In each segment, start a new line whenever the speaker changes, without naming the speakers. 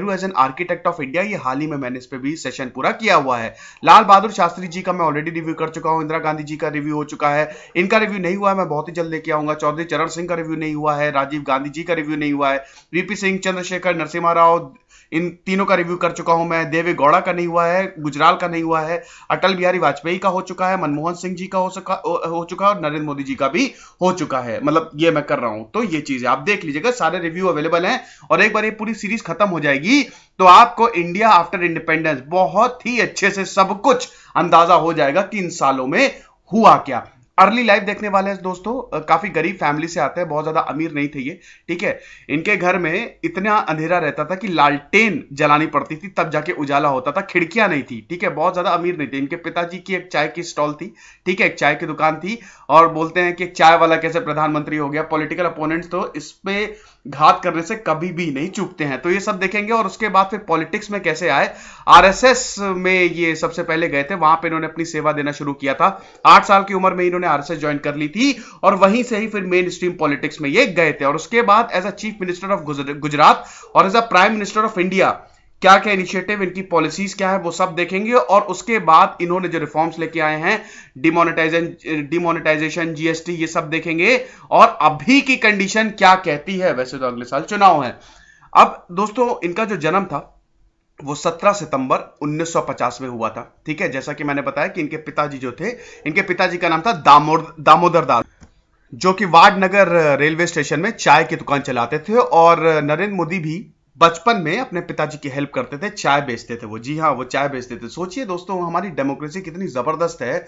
As an architect of India, ये हाल ही में मैंने इस पे भी सेशन पूरा किया हुआ है। लाल बहादुर शास्त्री जी का मैं ऑलरेडी रिव्यू कर चुका हूं, इंदिरा गांधी जी का रिव्यू हो चुका है, इनका रिव्यू नहीं हुआ है, मैं बहुत ही जल्द लेके आऊंगा। चौधरी चरण सिंह का रिव्यू नहीं हुआ है, राजीव गांधी जी का रिव्यू नहीं हुआ है, वीपी सिंह, चंद्रशेखर, नरसिम्हा राव, इन तीनों का रिव्यू कर चुका हूं मैं। देवे गौड़ा का नहीं हुआ है, गुजराल का नहीं हुआ है, अटल बिहारी वाजपेयी का हो चुका है, मनमोहन सिंह जी का हो चुका है, और नरेंद्र मोदी जी का भी हो चुका है। मतलब ये मैं कर रहा हूं, तो ये चीज आप देख लीजिएगा, सारे रिव्यू अवेलेबल हैं। और एक बार ये पूरी सीरीज खत्म हो जाएगी तो आपको इंडिया आफ्टर इंडिपेंडेंस बहुत ही अच्छे से सब कुछ अंदाजा हो जाएगा कि इन सालों में हुआ क्या। अर्ली लाइफ देखने वाले हैं दोस्तों, काफी गरीब फैमिली से आते हैं, बहुत ज्यादा अमीर नहीं थे ये, ठीक है। इनके घर में इतना अंधेरा रहता था कि लालटेन जलानी पड़ती थी तब जाके उजाला होता था, खिड़कियां नहीं थी, ठीक है, बहुत ज्यादा अमीर नहीं थे। इनके पिताजी की एक चाय की स्टॉल थी, ठीक है, एक चाय की दुकान थी, और बोलते हैं कि एक चाय वाला कैसे प्रधानमंत्री हो गया। पॉलिटिकल अपोनेंट्स तो इस पे घात करने से कभी भी नहीं चूकते हैं, तो ये सब देखेंगे। और उसके बाद फिर पॉलिटिक्स में कैसे आए, आरएसएस में ये सबसे पहले गए थे, वहां पे इन्होंने अपनी सेवा देना शुरू किया था। 8 साल की उम्र में इन्होंने आरएसएस ज्वाइन कर ली थी, और वहीं से ही फिर मेन स्ट्रीम पॉलिटिक्स में ये गए थे। और उसके बाद as a chief minister of Gujarat और as a prime minister of India क्या क्या इनिशिएटिव, इनकी पॉलिसीज क्या है, वो सब देखेंगे। और उसके बाद इन्होंने जो रिफॉर्म्स लेके आए हैं, डिमोनेटाइजेशन, जीएसटी, ये सब देखेंगे। और अभी की कंडीशन क्या कहती है, वैसे तो अगले साल चुनाव है। अब दोस्तों, इनका जो जन्म था वो 17 सितंबर 1950 में हुआ था, ठीक है। जैसा कि मैंने बताया कि इनके पिताजी जो थे, इनके पिताजी का नाम था दामोदर दास, जो कि वाडनगर रेलवे स्टेशन में चाय की दुकान चलाते थे। और नरेंद्र मोदी भी बचपन में अपने पिताजी की हेल्प करते थे, चाय बेचते थे वो, जी हाँ, वो चाय बेचते थे। सोचिए दोस्तों, हमारी डेमोक्रेसी कितनी जबरदस्त है।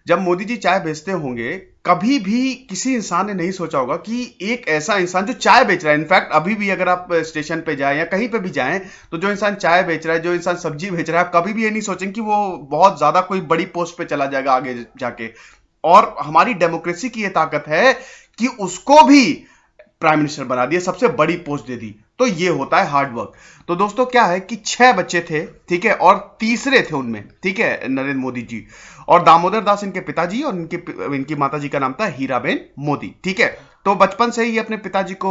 जब मोदी जी चाय बेचते होंगे, कभी भी किसी इंसान ने नहीं सोचा होगा कि एक ऐसा इंसान जो चाय बेच रहा है, इनफैक्ट अभी भी अगर आप स्टेशन पे जाएं या कहीं पे भी जाएं, तो जो इंसान चाय बेच रहा है, जो इंसान सब्जी बेच रहा है, आप कभी भी ये नहीं सोचेंगे कि वो बहुत ज्यादा कोई बड़ी पोस्ट पे चला जाएगा आगे जाके। और हमारी डेमोक्रेसी की ये ताकत है कि उसको भी प्राइम मिनिस्टर बना दिया, सबसे बड़ी पोस्ट दे दी। तो ये होता है हार्ड वर्क। तो दोस्तों क्या है कि 6 बच्चे थे, ठीक है, और तीसरे थे उनमें, ठीक है, नरेंद्र मोदी जी। और दामोदर दास इनके पिताजी, और इनकी माताजी का नाम था हीराबेन मोदी, ठीक है। तो बचपन से ही अपने पिताजी को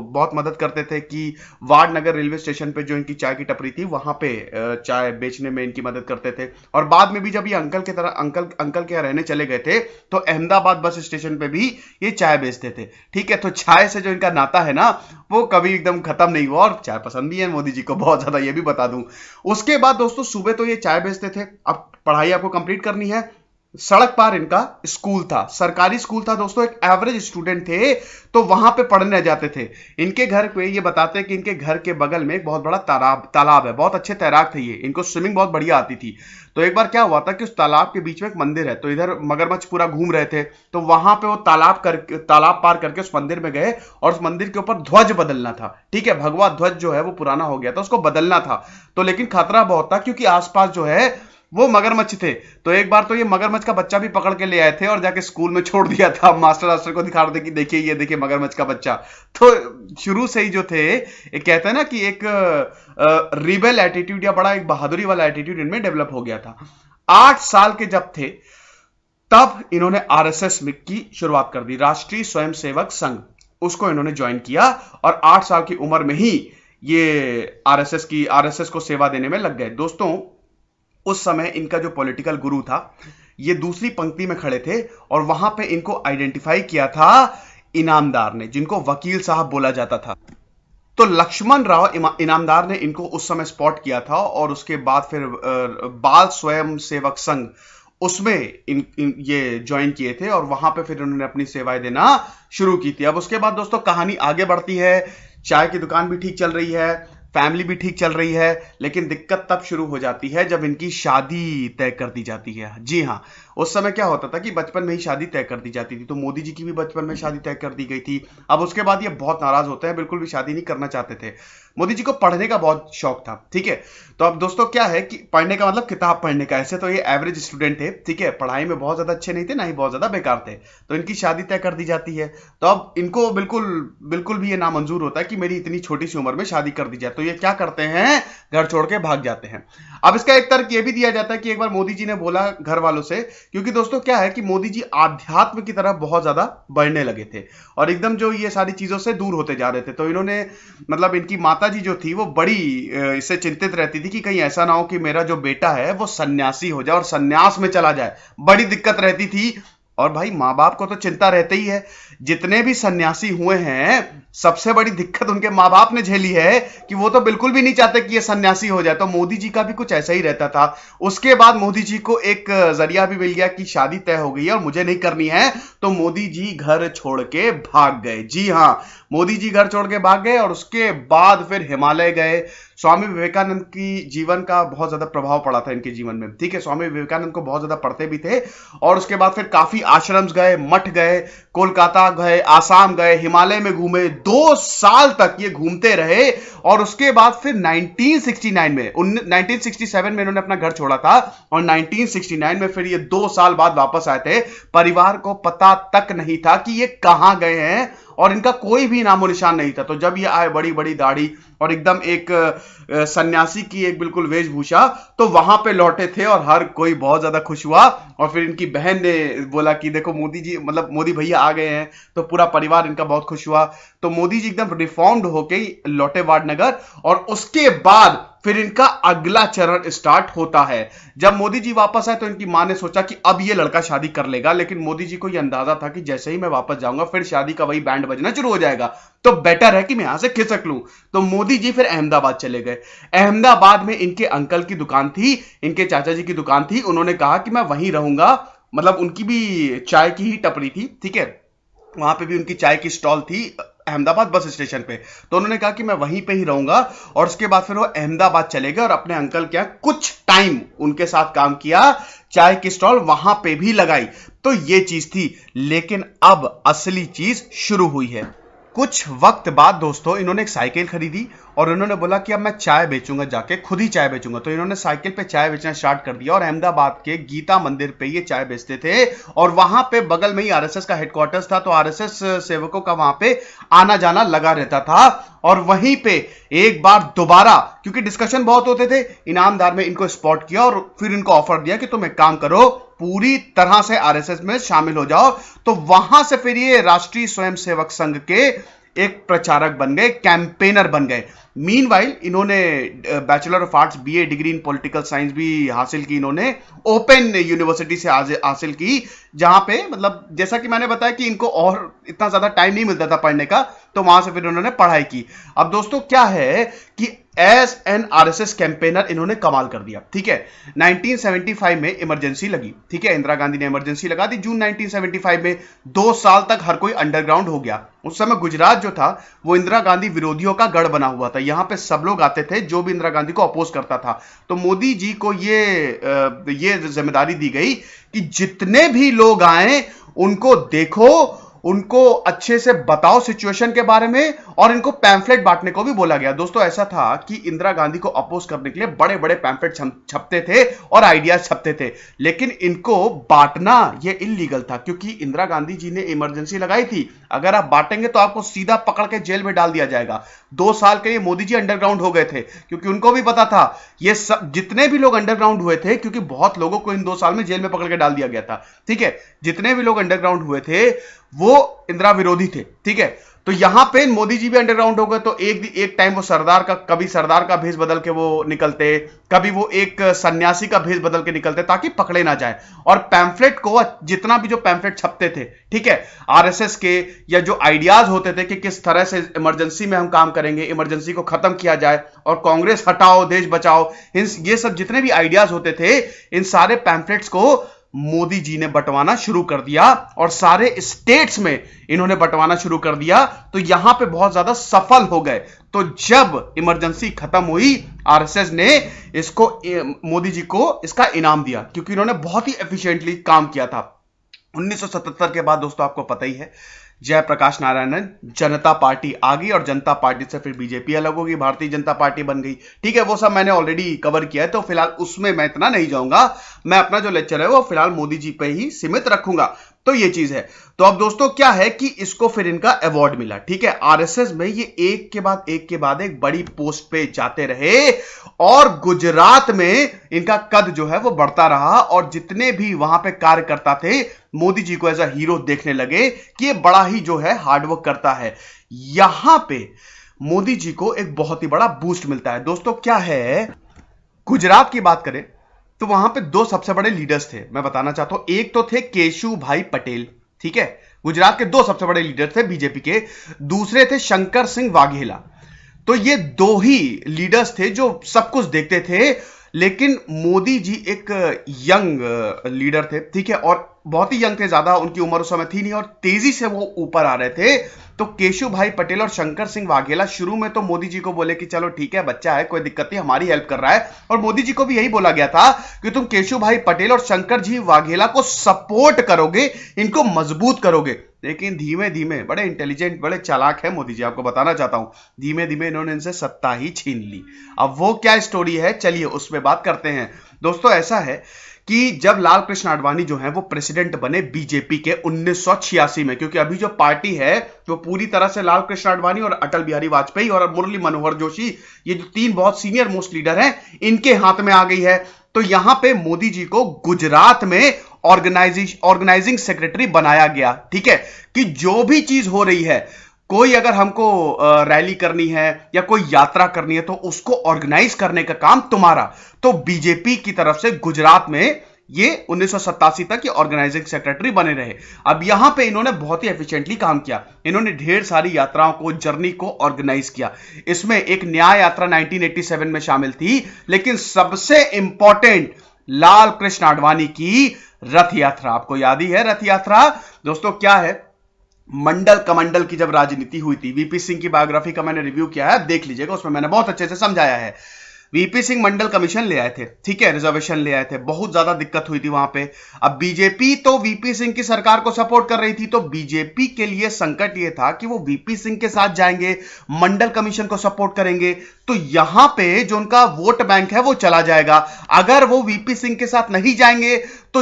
बहुत मदद करते थे कि वाडनगर रेलवे स्टेशन पे जो इनकी चाय की टपरी थी, वहां पे चाय बेचने में इनकी मदद करते थे। और बाद में भी जब ये अंकल के यहाँ रहने चले गए थे, तो अहमदाबाद बस स्टेशन पे भी ये चाय बेचते थे, ठीक है। तो चाय से जो इनका नाता है ना, वो कभी एकदम खत्म नहीं हुआ, और चाय पसंद भी है मोदी जी को बहुत ज्यादा, ये भी बता दूं। उसके बाद दोस्तों, सुबह तो ये चाय बेचते थे, अब पढ़ाई आपको कंप्लीट करनी है, सड़क पार इनका स्कूल था, सरकारी स्कूल था दोस्तों, एक एवरेज स्टूडेंट थे, तो वहां पे पढ़ने जाते थे। इनके घर पे ये बताते हैं कि इनके घर के बगल में एक बहुत बड़ा तालाब है, बहुत अच्छे तैराक थे ये, इनको स्विमिंग बहुत बढ़िया आती थी। तो एक बार क्या हुआ था कि उस तालाब के बीच में एक मंदिर है, तो इधर मगरमच्छ पूरा घूम रहे थे, तो वहां पे वो तालाब पार करके उस मंदिर में गए, और उस मंदिर के ऊपर ध्वज बदलना था, ठीक है, भगवा ध्वज जो है वो पुराना हो गया था, उसको बदलना था। तो लेकिन खतरा बहुत था, क्योंकि आसपास जो है वो मगरमच्छ थे। तो एक बार तो ये मगरमच्छ का बच्चा भी पकड़ के ले आए थे, और जाके स्कूल में छोड़ दिया था, मास्टर को दिखा रहे थे कि देखिए, ये देखिए मगरमच्छ का बच्चा। तो शुरू से ही जो थे, एक कहते हैं ना कि एक रिबेल एटीट्यूड या बड़ा एक बहादुरी वाला एटीट्यूड इनमें डेवलप हो गया था। 8 साल के जब थे, तब इन्होंने आरएसएस की शुरुआत कर दी, राष्ट्रीय स्वयंसेवक संघ, उसको इन्होंने ज्वाइन किया। और 8 साल की उम्र में ही ये आरएसएस को सेवा देने में लग गए। दोस्तों, उस समय इनका जो पॉलिटिकल गुरु था, ये दूसरी पंक्ति में खड़े थे, और वहां पे इनको आइडेंटिफाई किया था इनामदार ने, जिनको वकील साहब बोला जाता था। तो लक्ष्मण राव इनामदार ने इनको उस समय स्पॉट किया था, और उसके बाद फिर बाल स्वयं सेवक संघ, उसमें ये ज्वाइन किए थे, और वहां पे फिर उन्होंने अपनी सेवाएं देना शुरू की थी। अब उसके बाद दोस्तों कहानी आगे बढ़ती है, चाय की दुकान भी ठीक चल रही है, फैमिली भी ठीक चल रही है, लेकिन दिक्कत तब शुरू हो जाती है जब इनकी शादी तय कर दी जाती है। जी हाँ, उस समय क्या होता था कि बचपन में ही शादी तय कर दी जाती थी, तो मोदी जी की भी बचपन में शादी तय कर दी गई थी। अब उसके बाद ये बहुत नाराज होते हैं, बिल्कुल भी शादी नहीं करना चाहते थे। मोदी जी को पढ़ने का बहुत शौक था, ठीक है। तो अब दोस्तों क्या है कि पढ़ने का मतलब किताब पढ़ने का, ऐसे तो ये एवरेज स्टूडेंट थे, ठीक है, पढ़ाई में बहुत ज्यादा अच्छे नहीं थे, ना ही बहुत ज्यादा बेकार थे। तो इनकी शादी तय कर दी जाती है, तो अब इनको बिल्कुल बिल्कुल भी ये नामंजूर होता है कि मेरी इतनी छोटी सी उम्र में शादी कर दी जाए। तो ये क्या करते हैं, घर छोड़ के भाग जाते हैं। अब इसका एक तर्क ये भी दिया जाता है कि एक बार मोदी जी ने बोला घर वालों से क्योंकि दोस्तों क्या है कि मोदी जी आध्यात्म की तरफ बहुत ज्यादा बढ़ने लगे थे और एकदम जो ये सारी चीजों से दूर होते जा रहे थे। तो इन्होंने मतलब इनकी माता जी जो थी वो बड़ी इससे चिंतित रहती थी कि कहीं ऐसा ना हो कि मेरा जो बेटा है वो सन्यासी हो जाए और सन्यास में चला जाए, बड़ी दिक्कत रहती थी। और भाई माँ बाप को तो चिंता रहती ही है, जितने भी सन्यासी हुए हैं सबसे बड़ी दिक्कत उनके माँ बाप ने झेली है कि वो तो बिल्कुल भी नहीं चाहते कि ये सन्यासी हो जाए। तो मोदी जी का भी कुछ ऐसा ही रहता था। उसके बाद मोदी जी को एक जरिया भी मिल गया कि शादी तय हो गई है और मुझे नहीं करनी है, तो मोदी जी घर छोड़ के भाग गए। जी हां, मोदी जी घर छोड़ के भाग गए और उसके बाद फिर हिमालय गए। स्वामी विवेकानंद की जीवन का बहुत ज्यादा प्रभाव पड़ा था इनके जीवन में, ठीक है। स्वामी विवेकानंद को बहुत ज्यादा पढ़ते भी थे और उसके बाद फिर काफी आश्रम गए, मठ गए, कोलकाता गए, आसाम गए, हिमालय में घूमे, 2 साल तक ये घूमते रहे। और उसके बाद फिर 1967 में इन्होंने अपना घर छोड़ा था और 1969 में फिर ये 2 साल बाद वापस आए थे। परिवार को पता तक नहीं था कि ये कहां गए हैं और इनका कोई भी नामो निशान नहीं था। तो जब ये आए बड़ी बड़ी दाढ़ी और एकदम एक सन्यासी की एक बिल्कुल वेशभूषा, तो वहां पे लौटे थे और हर कोई बहुत ज्यादा खुश हुआ। और फिर इनकी बहन ने बोला कि देखो मोदी जी, मतलब मोदी भैया आ गए हैं, तो पूरा परिवार इनका बहुत खुश हुआ। तो मोदी जी एकदम रिफॉर्म्ड होके लौटे वाडनगर और उसके बाद फिर इनका अगला चरण स्टार्ट होता है। जब मोदी जी वापस आए तो इनकी मां ने सोचा कि अब ये लड़का शादी कर लेगा, लेकिन मोदी जी को यह अंदाजा था कि जैसे ही मैं वापस जाऊंगा फिर शादी का वही बैंड बजना शुरू हो जाएगा, तो बेटर है कि मैं यहां से खिसक लूं। तो मोदी जी फिर अहमदाबाद चले गए। अहमदाबाद में इनके अंकल की दुकान थी, इनके चाचा जी की दुकान थी। उन्होंने कहा कि मैं वहीं रहूंगा, मतलब उनकी भी चाय की ही टपरी थी, ठीक है, वहां पे भी उनकी चाय की स्टॉल थी अहमदाबाद बस स्टेशन पे। तो उन्होंने कहा कि मैं वहीं पे ही रहूंगा और उसके बाद फिर वो अहमदाबाद चले गए और अपने अंकल के यहाँ कुछ टाइम उनके साथ काम किया, चाय की स्टॉल वहां पे भी लगाई। तो ये चीज थी, लेकिन अब असली चीज शुरू हुई है। कुछ वक्त बाद दोस्तों इन्होंने एक साइकिल खरीदी और इन्होंने बोला कि अब मैं चाय बेचूंगा, जाके खुद ही चाय बेचूंगा। तो इन्होंने साइकिल पे चाय बेचना स्टार्ट कर दिया और अहमदाबाद के गीता मंदिर पे ये चाय बेचते थे और वहां पे बगल में ही आरएसएस का हेडक्वार्टर्स था, तो आरएसएस सेवकों का वहां पे आना जाना लगा रहता था। और वहीं पे एक बार दोबारा, क्योंकि डिस्कशन बहुत होते थे, इनामदार में इनको स्पॉट किया और फिर इनको ऑफर दिया कि तुम एक काम करो, पूरी तरह से आरएसएस में शामिल हो जाओ। तो वहां से फिर ये राष्ट्रीय स्वयंसेवक संघ के एक प्रचारक बन गए, कैंपेनर बन गए। मीनवाइल इन्होंने bachelor of arts BA degree in political science भी हासिल की, इन्होंने ओपन यूनिवर्सिटी से हासिल की, जहां पे मतलब जैसा कि मैंने बताया कि इनको और इतना ज्यादा टाइम नहीं मिलता था पढ़ने का, तो वहां से फिर उन्होंने पढ़ाई की। अब दोस्तों क्या है कि एज एन आरएसएस कैंपेनर इन्होंने कमाल कर दिया, ठीक है। 1975 में इमरजेंसी लगी, ठीक है, इंदिरा गांधी ने इमरजेंसी लगा दी जून 1975 में। 2 साल तक हर कोई अंडरग्राउंड हो गया। उस समय गुजरात जो था वो इंदिरा गांधी विरोधियों का गढ़ बना हुआ था, यहां पे सब लोग आते थे जो भी इंदिरा गांधी को अपोज करता था। तो मोदी जी को ये जिम्मेदारी दी गई कि जितने भी लोग आए उनको देखो, उनको अच्छे से बताओ सिचुएशन के बारे में, और इनको पैम्फलेट बांटने को भी बोला गया। दोस्तों ऐसा था कि इंदिरा गांधी को अपोज करने के लिए बड़े बड़े पैम्फलेट छपते थे और आइडियाज छपते थे, लेकिन इनको बांटना ये इलीगल था, क्योंकि इंदिरा गांधी जी ने इमरजेंसी लगाई थी। अगर आप बांटेंगे तो आपको सीधा पकड़ के जेल में डाल दिया जाएगा। 2 साल के लिए मोदी जी अंडरग्राउंड हो गए थे, क्योंकि उनको भी पता था ये सब जितने भी लोग अंडरग्राउंड हुए थे, क्योंकि बहुत लोगों को इन 2 साल में जेल में पकड़ के डाल दिया गया था, ठीक है, जितने भी लोग अंडरग्राउंड हुए थे वो इंदिरा विरोधी थे, ठीक है। तो यहां पे मोदी जी भी अंडरग्राउंड हो गए। तो एक टाइम वो सरदार का, कभी सरदार का भेष बदल के वो निकलते, कभी वो एक सन्यासी का भेष बदल के निकलते ताकि पकड़े ना जाए। और पैम्फलेट को, जितना भी जो पैम्फलेट छपते थे, ठीक है, आरएसएस के, या जो आइडियाज होते थे कि किस तरह से इमरजेंसी में हम काम करेंगे, इमरजेंसी को खत्म किया जाए और कांग्रेस हटाओ देश बचाओ, ये सब जितने भी आइडियाज होते थे, इन सारे पैम्फलेट्स को मोदी जी ने बंटवाना शुरू कर दिया और सारे स्टेट्स में इन्होंने बंटवाना शुरू कर दिया। तो यहां पे बहुत ज्यादा सफल हो गए। तो जब इमरजेंसी खत्म हुई, आरएसएस ने इसको, मोदी जी को इसका इनाम दिया, क्योंकि इन्होंने बहुत ही एफिशिएंटली काम किया था। 1977 के बाद दोस्तों आपको पता ही है, जयप्रकाश नारायणन, जनता पार्टी आ गई और जनता पार्टी से फिर बीजेपी अलग होगी, भारतीय जनता पार्टी बन गई, ठीक है। वो सब मैंने ऑलरेडी कवर किया है, तो फिलहाल उसमें मैं इतना नहीं जाऊंगा। मैं अपना जो लेक्चर है वो फिलहाल मोदी जी पे ही सीमित रखूंगा। तो ये चीज है। तो अब दोस्तों क्या है कि इसको फिर इनका अवार्ड मिला, ठीक है। आरएसएस में ये एक के बाद एक बड़ी पोस्ट पे जाते रहे और गुजरात में इनका कद जो है वो बढ़ता रहा और जितने भी वहां पे कार्यकर्ता थे मोदी जी को एज अ हीरो देखने लगे कि ये बड़ा ही जो है हार्डवर्क करता है। यहां पे मोदी जी को एक बहुत ही बड़ा बूस्ट मिलता है। दोस्तों क्या है, गुजरात की बात करें तो वहां पे दो सबसे बड़े लीडर्स थे, मैं बताना चाहता हूं। एक तो थे केशु भाई पटेल, ठीक है, गुजरात के दो सबसे बड़े लीडर थे बीजेपी के। दूसरे थे शंकर सिंह वाघेला। तो ये दो ही लीडर्स थे जो सब कुछ देखते थे, लेकिन मोदी जी एक यंग लीडर थे, ठीक है, और बहुत ही यंग थे, ज्यादा उनकी उम्र उस समय थी नहीं और तेजी से वो ऊपर आ रहे थे। तो केशु भाई पटेल और शंकर सिंह वाघेला शुरू में तो मोदी जी को बोले कि चलो ठीक है, बच्चा है, कोई दिक्कत नहीं, हमारी हेल्प कर रहा है। और मोदी जी को भी यही बोला गया था कि तुम केशु भाई पटेल और शंकर जी वाघेला को सपोर्ट करोगे, इनको मजबूत करोगे। लेकिन धीमे धीमे, बड़े इंटेलिजेंट, बड़े चालाक है मोदी जी, आपको बताना चाहता हूं, धीमे धीमे इन्होंने इनसे सत्ता ही छीन ली। अब वो क्या स्टोरी है, चलिए उसमें बात करते हैं। दोस्तों ऐसा है कि जब लाल कृष्ण आडवाणी जो है वो प्रेसिडेंट बने बीजेपी के 1986 में, क्योंकि अभी जो पार्टी है वो पूरी तरह से लाल कृष्ण आडवाणी और अटल बिहारी वाजपेयी और मुरली मनोहर जोशी, ये जो तीन बहुत सीनियर मोस्ट लीडर हैं, इनके हाथ में आ गई है। तो यहां पे मोदी जी को गुजरात में ऑर्गेनाइजिंग सेक्रेटरी बनाया गया, ठीक है, कि जो भी चीज हो रही है, कोई अगर हमको रैली करनी है या कोई यात्रा करनी है तो उसको ऑर्गेनाइज करने का काम तुम्हारा। तो बीजेपी की तरफ से गुजरात में ये 1987 तक ये ऑर्गेनाइजिंग सेक्रेटरी बने रहे। अब यहां पे इन्होंने बहुत ही एफिशिएंटली काम किया, इन्होंने ढेर सारी यात्राओं को, जर्नी को ऑर्गेनाइज किया। इसमें एक न्याय यात्रा 1987 में शामिल थी, लेकिन सबसे इंपॉर्टेंट लाल कृष्ण आडवाणी की रथ यात्रा, आपको याद ही है रथ यात्रा। दोस्तों क्या है, मंडल कमंडल की जब राजनीति हुई थी, वीपी सिंह की बायोग्राफी का मैंने रिव्यू किया है, देख लीजिएगा, उसमें मैंने बहुत अच्छे से समझाया है। वीपी सिंह मंडल कमीशन ले आए थे, ठीक है, रिजर्वेशन ले आए थे, बहुत ज्यादा दिक्कत हुई थी वहां पे। अब बीजेपी तो वीपी सिंह की सरकार को सपोर्ट कर रही थी, तो बीजेपी के लिए संकट यह था कि वो वीपी सिंह के साथ जाएंगे, मंडल कमीशन को सपोर्ट करेंगे, तो यहां पे जो उनका वोट बैंक है वो चला जाएगा। अगर वो वीपी सिंह के साथ नहीं जाएंगे तो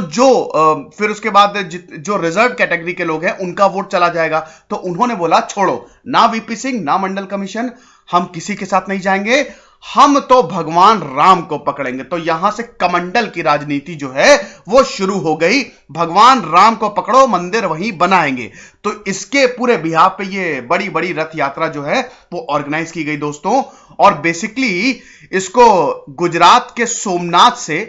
फिर उसके बाद जो रिजर्व कैटेगरी के लोग हैं उनका वोट चला जाएगा। तो उन्होंने बोला छोड़ो, ना वीपी सिंह ना मंडल कमीशन, हम किसी के साथ नहीं जाएंगे, हम तो भगवान राम को पकड़ेंगे। तो यहां से कमंडल की राजनीति जो है वो शुरू हो गई, भगवान राम को पकड़ो, मंदिर वहीं बनाएंगे। तो इसके पूरे बिहार पे ये बड़ी बड़ी रथ यात्रा जो है वो ऑर्गेनाइज की गई दोस्तों। और बेसिकली इसको गुजरात के सोमनाथ से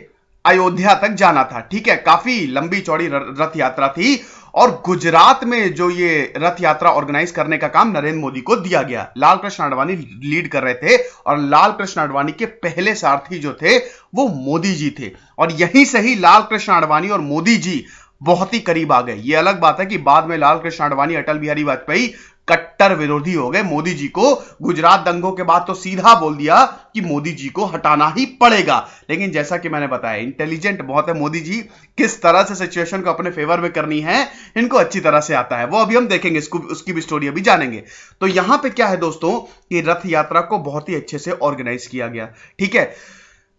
अयोध्या तक जाना था, ठीक है, काफी लंबी चौड़ी रथ यात्रा थी। और गुजरात में जो ये रथ यात्रा ऑर्गेनाइज करने का काम नरेंद्र मोदी को दिया गया, लाल कृष्ण आडवाणी लीड कर रहे थे और लाल कृष्ण आडवाणी के पहले सारथी जो थे वो मोदी जी थे। और यहीं से ही लाल कृष्ण आडवाणी और मोदी जी बहुत ही करीब आ गए। ये अलग बात है कि बाद में लाल कृष्ण आडवाणी, अटल बिहारी वाजपेयी कट्टर विरोधी हो गए मोदी जी को। गुजरात दंगों के बाद तो सीधा बोल दिया कि मोदी जी को हटाना ही पड़ेगा। लेकिन जैसा कि मैंने बताया, इंटेलिजेंट बहुत है मोदी जी, किस तरह से सिचुएशन को अपने फेवर में करनी है इनको अच्छी तरह से आता है। वो अभी हम देखेंगे, उसकी भी स्टोरी अभी जानेंगे। तो यहां पे क्या है दोस्तों कि रथ यात्रा को बहुत ही अच्छे से ऑर्गेनाइज किया गया, ठीक है।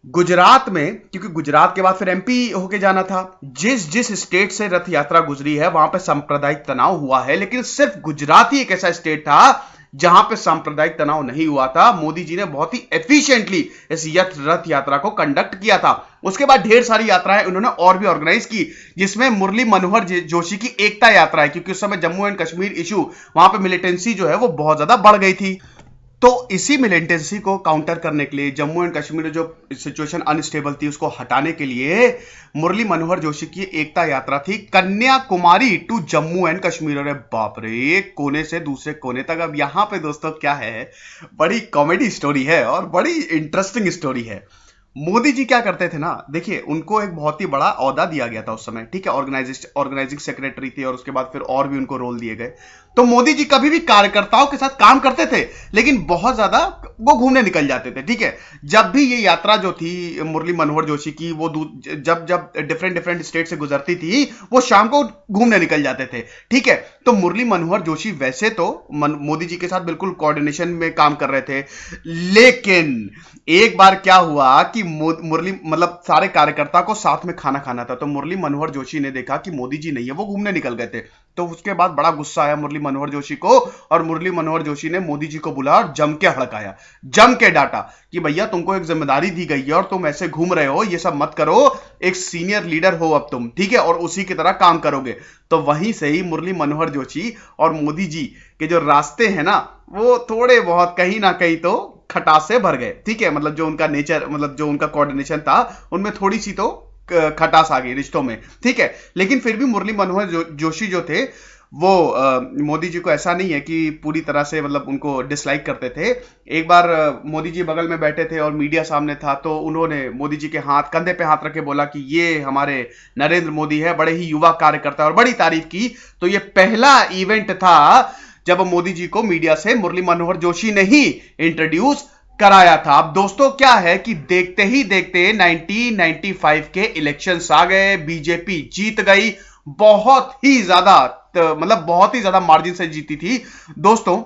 गुजरात में, क्योंकि गुजरात के बाद फिर एमपी होके जाना था, जिस स्टेट से रथ यात्रा गुजरी है वहां पे सांप्रदायिक तनाव हुआ है, लेकिन सिर्फ गुजरात ही एक ऐसा स्टेट था जहां पे सांप्रदायिक तनाव नहीं हुआ था। मोदी जी ने बहुत ही एफिशिएंटली इस रथ यात्रा को कंडक्ट किया था। उसके बाद ढेर सारी यात्राएं उन्होंने और भी ऑर्गेनाइज की, जिसमें मुरली मनोहर जोशी की एकता यात्रा है, क्योंकि उस समय जम्मू एंड कश्मीर इशू, वहां पे मिलिटेंसी जो है वो बहुत ज्यादा बढ़ गई थी। तो इसी मिलिटेंसी को काउंटर करने के लिए, जम्मू एंड कश्मीर में जो सिचुएशन अनस्टेबल थी उसको हटाने के लिए मुरली मनोहर जोशी की एकता यात्रा थी कन्याकुमारी टू जम्मू एंड कश्मीर। अरे बाप रे, एक कोने से दूसरे कोने तक। अब यहां पे दोस्तों क्या है, बड़ी कॉमेडी स्टोरी है और बड़ी इंटरेस्टिंग स्टोरी है। मोदी जी क्या करते थे ना, देखिए, उनको एक बहुत ही बड़ा ओहदा दिया गया था उस समय, ठीक है, ऑर्गेनाइजिंग सेक्रेटरी थे और उसके बाद फिर और भी उनको रोल दिए गए। तो मोदी जी कभी भी कार्यकर्ताओं के साथ काम करते थे, लेकिन बहुत ज्यादा वो घूमने निकल जाते थे। ठीक है, जब भी ये यात्रा जो थी मुरली मनोहर जोशी की, वो जब जब डिफरेंट डिफरेंट स्टेट से गुजरती थी, वो शाम को घूमने निकल जाते थे। ठीक है, तो मुरली मनोहर जोशी वैसे तो मोदी जी के साथ बिल्कुल कोऑर्डिनेशन में काम कर रहे थे, लेकिन एक बार क्या हुआ कि मुरली मतलब सारे कार्यकर्ता को साथ में खाना खाना था, तो मुरली मनोहर जोशी ने देखा कि मोदी जी नहीं है, वो घूमने निकल गए थे। तो उसके बाद बड़ा गुस्सा आया मुरली मनोहर जोशी को, और मुरली मनोहर जोशी ने मोदी जी को बुलाया और जम के हड़काया, जम के डांटा कि भैया तुमको एक जिम्मेदारी दी गई है और तुम ऐसे घूम रहे हो, ये सब मत करो, एक सीनियर लीडर हो अब तुम, ठीक है, और उसी की तरह काम करोगे। तो वहीं से ही मुरली मनोहर जोशी और मोदी जी के जो रास्ते हैं ना, वो थोड़े बहुत कहीं ना कहीं तो खटास से भर गए। ठीक है, मतलब जो उनका नेचर, मतलब जो उनका कोऑर्डिनेशन था, उनमें थोड़ी सी तो खटास आ गई रिश्तों में। ठीक है, लेकिन फिर भी मुरली मनोहर जोशी जो थे वो मोदी जी को ऐसा नहीं है कि पूरी तरह से मतलब उनको डिसलाइक करते थे। एक बार मोदी जी बगल में बैठे थे और मीडिया सामने था, तो उन्होंने मोदी जी के कंधे पे हाथ रख के बोला कि ये हमारे नरेंद्र मोदी है, बड़े ही युवा कार्यकर्ता, और बड़ी तारीफ की। तो ये पहला इवेंट था जब मोदी जी को मीडिया से मुरली मनोहर जोशी ने ही इंट्रोड्यूस कराया था। अब दोस्तों क्या है कि देखते ही देखते 1995 के इलेक्शंस आ गए, बीजेपी जीत गई, बहुत ही ज्यादा मतलब बहुत ही ज्यादा मार्जिन से जीती थी दोस्तों।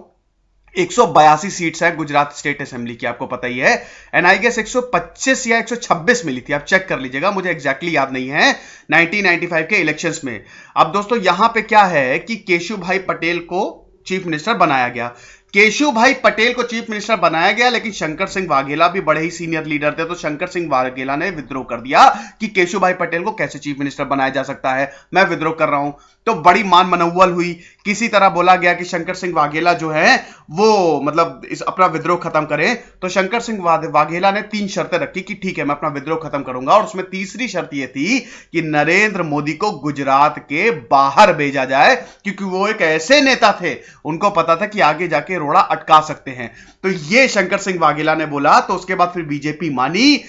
182 सीट्स है गुजरात स्टेट असेंबली की, आपको पता ही है, एंड आई गेस 125 या 126 मिली थी, आप चेक कर लीजिएगा, मुझे एग्जैक्टली याद नहीं है, 1995 के इलेक्शंस में। अब दोस्तों यहां पे क्या है कि केशु भाई पटेल को चीफ मिनिस्टर बनाया गया। केशु भाई पटेल को चीफ मिनिस्टर बनाया गया, लेकिन शंकर सिंह वाघेला भी बड़े ही सीनियर लीडर थे, तो शंकर सिंह वाघेला ने विद्रोह कर दिया कि केशु भाई पटेल को कैसे चीफ मिनिस्टर बनाया जा सकता है, मैं विद्रोह कर रहा हूं। तो बड़ी मान मनौवल हुई, किसी तरह बोला गया कि शंकर सिंह वाघेला जो है वो मतलब इस अपना विद्रोह खत्म करें। तो शंकर सिंह वाघेला ने 3 शर्तें रखी कि ठीक है मैं अपना विद्रोह खत्म करूंगा, और उसमें तीसरी शर्त यह थी कि नरेंद्र मोदी को गुजरात के बाहर भेजा जाए, क्योंकि वो एक ऐसे नेता थे, उनको पता था कि आगे जाके रोड़ा अटका सकते हैं। तो ये शंकर सिंह वाघेला ने बोला, तो उसके बाद फिर बीजेपी मानी।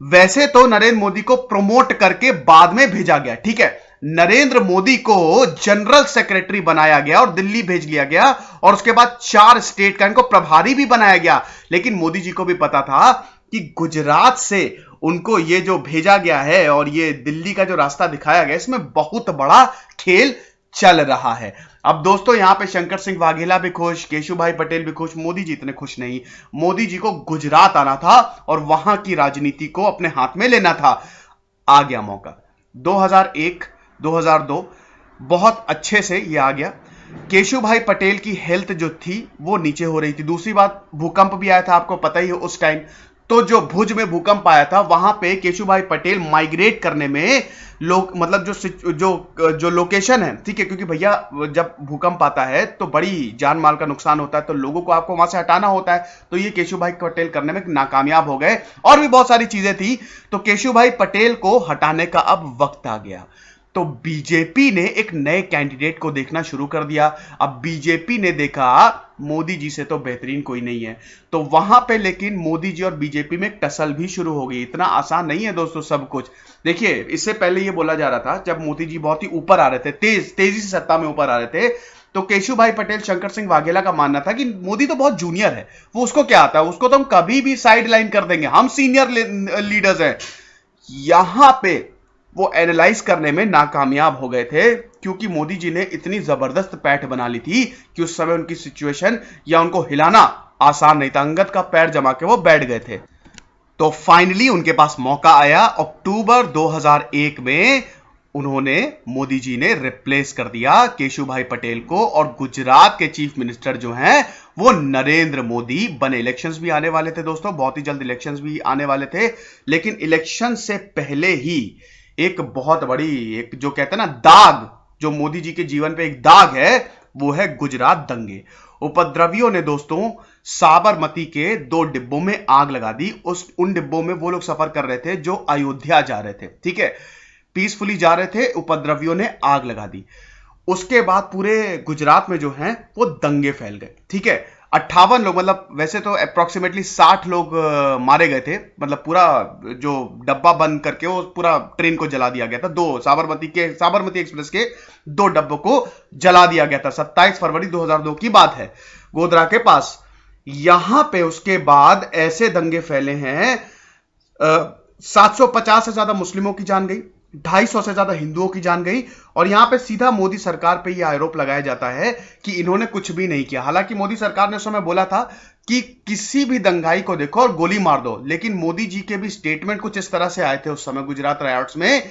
वैसे तो नरेंद्र मोदी को प्रमोट करके बाद में भेजा गया, ठीक है, नरेंद्र मोदी को जनरल सेक्रेटरी बनाया गया और दिल्ली भेज लिया गया, और उसके बाद 4 स्टेट का इनको प्रभारी भी बनाया गया। लेकिन मोदी जी को भी पता था कि गुजरात से उनको ये जो भेजा गया है और ये दिल्ली का जो रास्ता दिखाया गया, इसमें बहुत बड़ा खेल चल रहा है। अब दोस्तों यहां पे शंकर सिंह वाघेला भी खुश, केशु भाई पटेल भी खुश, मोदी जी इतने खुश नहीं। मोदी जी को गुजरात आना था और वहां की राजनीति को अपने हाथ में लेना था। आ गया मौका, 2001 2002 बहुत अच्छे से ये आ गया। केशु भाई पटेल की हेल्थ जो थी वो नीचे हो रही थी। दूसरी बात, भूकंप भी आया था, आपको पता ही है उस टाइम। तो जो भुज में भूकंप आया था, वहां पे केशु भाई पटेल माइग्रेट करने में लोग मतलब जो लोकेशन है, ठीक है, क्योंकि भैया जब भूकंप आता है तो बड़ी जान माल का नुकसान होता है, तो लोगों को आपको वहां से हटाना होता है। तो ये केशु भाई पटेल करने में नाकामयाब हो गए, और भी बहुत सारी चीजें थी। तो केशु भाई पटेल को हटाने का अब वक्त आ गया। तो बीजेपी ने एक नए कैंडिडेट को देखना शुरू कर दिया। अब बीजेपी ने देखा मोदी जी से तो बेहतरीन कोई नहीं है, तो वहां पे लेकिन मोदी जी और बीजेपी में टसल भी शुरू हो गई। इतना आसान नहीं है दोस्तों सब कुछ। देखिए, इससे पहले ये बोला जा रहा था, जब मोदी जी बहुत ही ऊपर आ रहे थे, तेजी से सत्ता में ऊपर आ रहे थे, तो केशु भाई पटेल, शंकर सिंह वाघेला का मानना था कि मोदी तो बहुत जूनियर है, वो उसको क्या आता है, उसको तो हम कभी भी साइड लाइन कर देंगे, हम सीनियर लीडर्स हैं। यहां पे वो एनालाइज करने में नाकामयाब हो गए थे, क्योंकि मोदी जी ने इतनी जबरदस्त पैठ बना ली थी कि उस समय उनकी सिचुएशन या उनको हिलाना आसान नहीं था। अंगद का पैर जमा के वो बैठ गए थे। तो फाइनली उनके पास मौका आया। अक्टूबर 2001 में उन्होंने, मोदी जी ने रिप्लेस कर दिया केशु भाई पटेल को, और गुजरात के चीफ मिनिस्टर जो हैं वो नरेंद्र मोदी बने। इलेक्शंस भी आने वाले थे दोस्तों, बहुत ही जल्द इलेक्शंस भी आने वाले थे, लेकिन इलेक्शन से पहले ही एक बहुत बड़ी, एक जो कहते हैं ना दाग, जो मोदी जी के जीवन पे एक दाग है, वो है गुजरात दंगे। उपद्रवियों ने दोस्तों साबरमती के 2 डिब्बों में आग लगा दी। उन डिब्बों में वो लोग सफर कर रहे थे जो अयोध्या जा रहे थे, ठीक है, पीसफुली जा रहे थे, उपद्रवियों ने आग लगा दी। उसके बाद पूरे गुजरात में जो है वो दंगे फैल गए, ठीक है। 58 लोग, मतलब वैसे तो अप्रोक्सीमेटली 60 लोग मारे गए थे, मतलब पूरा जो डब्बा बंद करके वो पूरा ट्रेन को जला दिया गया था। दो साबरमती एक्सप्रेस के दो डब्बों को जला दिया गया था। 27 फरवरी 2002 की बात है, गोधरा के पास। यहां पे उसके बाद ऐसे दंगे फैले हैं, 750 से ज्यादा मुस्लिमों की जान गई, 250 से ज्यादा हिंदुओं की जान गई। और यहां पे सीधा मोदी सरकार पे यह आरोप लगाया जाता है कि इन्होंने कुछ भी नहीं किया। हालांकि मोदी सरकार ने उस समय बोला था कि किसी भी दंगाई को देखो और गोली मार दो, लेकिन मोदी जी के भी स्टेटमेंट कुछ इस तरह से आए थे उस समय गुजरात रायोट्स में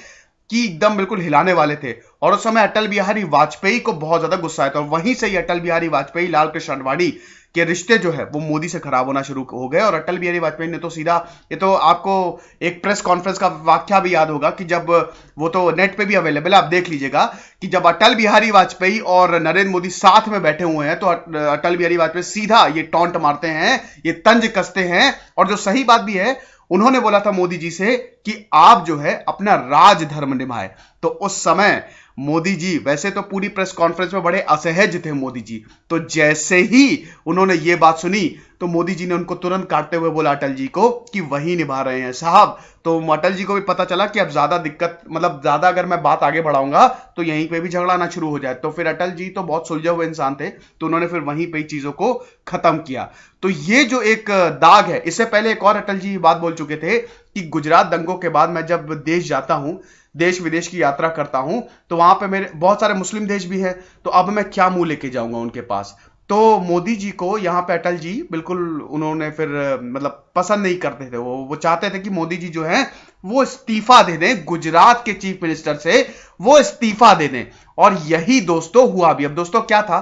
कि एकदम बिल्कुल हिलाने वाले थे। और उस समय अटल बिहारी वाजपेयी को बहुत ज्यादा गुस्सा आया था, और वहीं से ही अटल बिहारी वाजपेयी लाल कृष्ण आडवाणी के रिश्ते जो है वो मोदी से खराब होना शुरू हो गए। और अटल बिहारी वाजपेयी ने तो सीधा, ये तो आपको एक प्रेस कॉन्फ्रेंस का वाक्या भी याद होगा कि जब वो तो नेट पे भी अवेलेबल है, आप देख लीजिएगा, कि जब अटल बिहारी वाजपेयी और नरेंद्र मोदी साथ में बैठे हुए हैं तो अटल बिहारी वाजपेयी सीधा ये टॉन्ट मारते हैं, ये तंज कसते हैं। और जो सही बात भी है, उन्होंने बोला था मोदी जी से कि आप जो है अपना राजधर्म निभाए। तो उस समय मोदी जी, वैसे तो पूरी प्रेस कॉन्फ्रेंस में बड़े असहज थे मोदी जी, तो जैसे ही उन्होंने ये बात सुनी तो मोदी जी ने उनको तुरंत काटते हुए बोला अटल जी को कि वही निभा रहे हैं साहब। तो अटल जी को भी पता चला कि अब ज्यादा दिक्कत, मतलब ज्यादा अगर मैं बात आगे बढ़ाऊंगा तो यहीं पे भी झगड़ा आना शुरू हो जाए। तो फिर अटल जी तो बहुत सुलझे हुए इंसान थे, तो उन्होंने फिर वहीं पे चीजों को खत्म किया। तो ये जो एक दाग है, इससे पहले एक और अटल जी बात बोल चुके थे कि गुजरात दंगों के बाद मैं जब देश जाता हूं, देश विदेश की यात्रा करता हूं, तो वहां पे मेरे बहुत सारे मुस्लिम देश भी हैं, तो अब मैं क्या मुंह लेके जाऊंगा उनके पास। तो मोदी जी को यहां पे अटल जी बिल्कुल, उन्होंने फिर मतलब पसंद नहीं करते थे, वो चाहते थे कि मोदी जी जो हैं वो इस्तीफा दे दें, गुजरात के चीफ मिनिस्टर से वो इस्तीफा दे दें। और यही दोस्तों हुआ भी। अब दोस्तों क्या था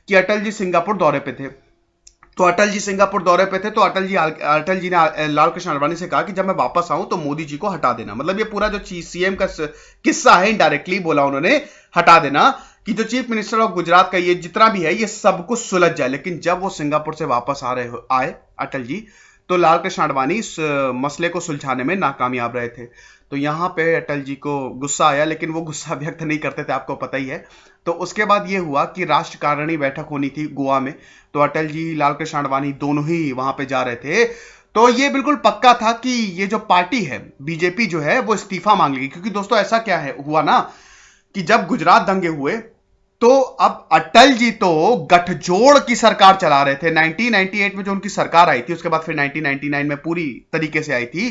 कि अटल जी सिंगापुर दौरे पे थे, तो अटल जी सिंगापुर दौरे पे थे, तो अटल जी ने लाल कृष्ण आडवाणी से कहा कि जब मैं वापस आऊं तो मोदी जी को हटा देना। मतलब ये पूरा जो सीएम का किस्सा है, इनडायरेक्टली बोला उन्होंने, हटा देना, कि जो चीफ मिनिस्टर ऑफ गुजरात का ये जितना भी है ये सब कुछ सुलझ जाए। लेकिन जब वो सिंगापुर से वापस आए अटल जी, तो लाल कृष्ण आडवाणी इस मसले को सुलझाने में नाकामयाब रहे थे। तो यहां पे अटल जी को गुस्सा आया, लेकिन वो गुस्सा व्यक्त नहीं करते थे, आपको पता ही है। तो उसके बाद ये हुआ कि राष्ट्रकारिणी बैठक होनी थी गोवा में, तो अटल जी लाल कृष्ण आडवाणी दोनों ही वहां पे जा रहे थे। तो ये बिल्कुल पक्का था कि ये जो पार्टी है बीजेपी जो है वो इस्तीफा मांग लेगी, क्योंकि दोस्तों ऐसा क्या है हुआ ना कि जब गुजरात दंगे हुए तो अब अटल जी तो गठजोड़ की सरकार चला रहे थे। 1998 में जो उनकी सरकार आई थी, उसके बाद फिर 1999 में पूरी तरीके से आई थी,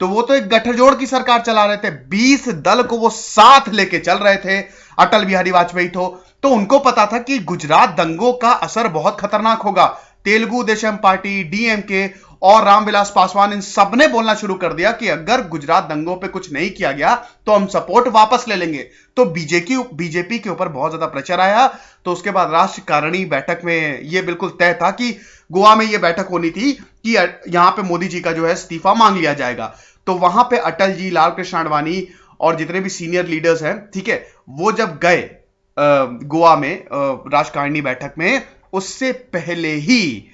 तो वो तो एक गठजोड़ की सरकार चला रहे थे, 20 दल को वो साथ लेके चल रहे थे। अटल बिहारी वाजपेयी तो उनको पता था कि गुजरात दंगों का असर बहुत खतरनाक होगा। तेलुगु देशम पार्टी, डीएमके और रामविलास पासवान, इन सब ने बोलना शुरू कर दिया कि अगर गुजरात दंगों पे कुछ नहीं किया गया तो हम सपोर्ट वापस ले लेंगे। तो बीजेपी के ऊपर बहुत ज्यादा प्रेशर आया। तो उसके बाद राष्ट्रकारिणी बैठक में यह बिल्कुल तय था कि गोवा में यह बैठक होनी थी कि यहां पे मोदी जी का जो है इस्तीफा मांग लिया जाएगा। तो वहां पे अटल जी, लाल कृष्ण आडवाणी और जितने भी सीनियर लीडर्स हैं, ठीक है, वो जब गए गोवा में राष्ट्रकारिणी बैठक में, उससे पहले ही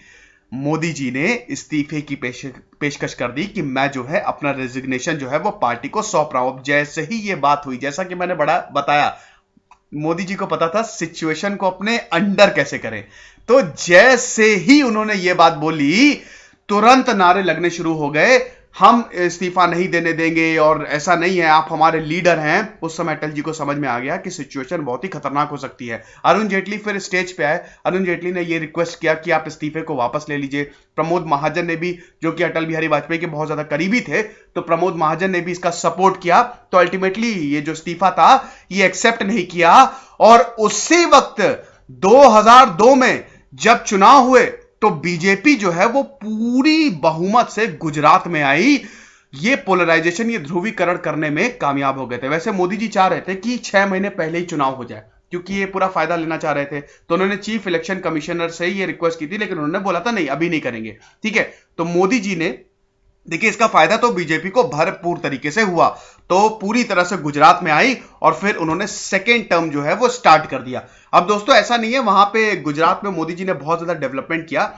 मोदी जी ने इस्तीफे की पेशकश कर दी कि मैं जो है अपना रेजिग्नेशन जो है वो पार्टी को सौंप रहा हूं। अब जैसे ही ये बात हुई, जैसा कि मैंने बड़ा बताया, मोदी जी को पता था सिचुएशन को अपने अंडर कैसे करें। तो जैसे ही उन्होंने ये बात बोली, तुरंत नारे लगने शुरू हो गए, हम इस्तीफा नहीं देने देंगे और ऐसा नहीं है, आप हमारे लीडर हैं। उस समय अटल जी को समझ में आ गया कि सिचुएशन बहुत ही खतरनाक हो सकती है। अरुण जेटली फिर स्टेज पे आए, अरुण जेटली ने यह रिक्वेस्ट किया कि आप इस्तीफे को वापस ले लीजिए। प्रमोद महाजन ने भी, जो कि अटल बिहारी वाजपेयी के बहुत ज्यादा करीबी थे, तो प्रमोद महाजन ने भी इसका सपोर्ट किया। तो अल्टीमेटली ये जो इस्तीफा था ये एक्सेप्ट नहीं किया। और उसी वक्त 2002 में जब चुनाव हुए तो बीजेपी जो है वो पूरी बहुमत से गुजरात में आई। ये पोलराइजेशन, ये ध्रुवीकरण करने में कामयाब हो गए थे। वैसे मोदी जी चाह रहे थे कि 6 महीने पहले ही चुनाव हो जाए, क्योंकि ये पूरा फायदा लेना चाह रहे थे। तो उन्होंने चीफ इलेक्शन कमिश्नर से ये रिक्वेस्ट की थी, लेकिन उन्होंने बोला था नहीं, अभी नहीं करेंगे। ठीक है, तो मोदी जी ने, देखिए, इसका फायदा तो बीजेपी को भरपूर तरीके से हुआ, तो पूरी तरह से गुजरात में आई और फिर उन्होंने सेकेंड टर्म जो है वो स्टार्ट कर दिया। अब दोस्तों ऐसा नहीं है, वहां पे गुजरात में मोदी जी ने बहुत ज्यादा डेवलपमेंट किया,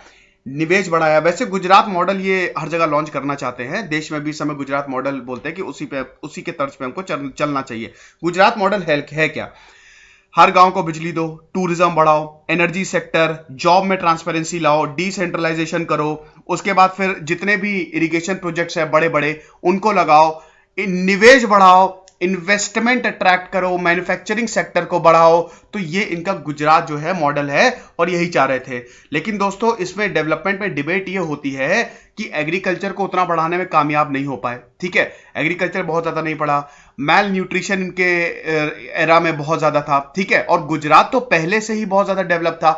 निवेश बढ़ाया। वैसे गुजरात मॉडल ये हर जगह लॉन्च करना चाहते हैं, देश में भी इस समय गुजरात मॉडल बोलते हैं कि उसी के तर्ज पे हमको चलना चाहिए। गुजरात मॉडल है क्या? हर गांव को बिजली दो, टूरिज्म बढ़ाओ, एनर्जी सेक्टर, जॉब में ट्रांसपेरेंसी लाओ, डिसेंट्रलाइजेशन करो, उसके बाद फिर जितने भी इरिगेशन प्रोजेक्ट्स है बड़े बड़े उनको लगाओ, निवेश बढ़ाओ, इन्वेस्टमेंट अट्रैक्ट करो, मैन्युफैक्चरिंग सेक्टर को बढ़ाओ। तो ये इनका गुजरात जो है मॉडल है और यही चाह रहे थे। लेकिन दोस्तों इसमें डेवलपमेंट में डिबेट ये होती है कि एग्रीकल्चर को उतना बढ़ाने में कामयाब नहीं हो पाए। ठीक है, एग्रीकल्चर बहुत ज्यादा नहीं पढ़ा, मैल न्यूट्रिशन इनके एरा में बहुत ज्यादा था। ठीक है, और गुजरात तो पहले से ही बहुत ज्यादा डेवलप था।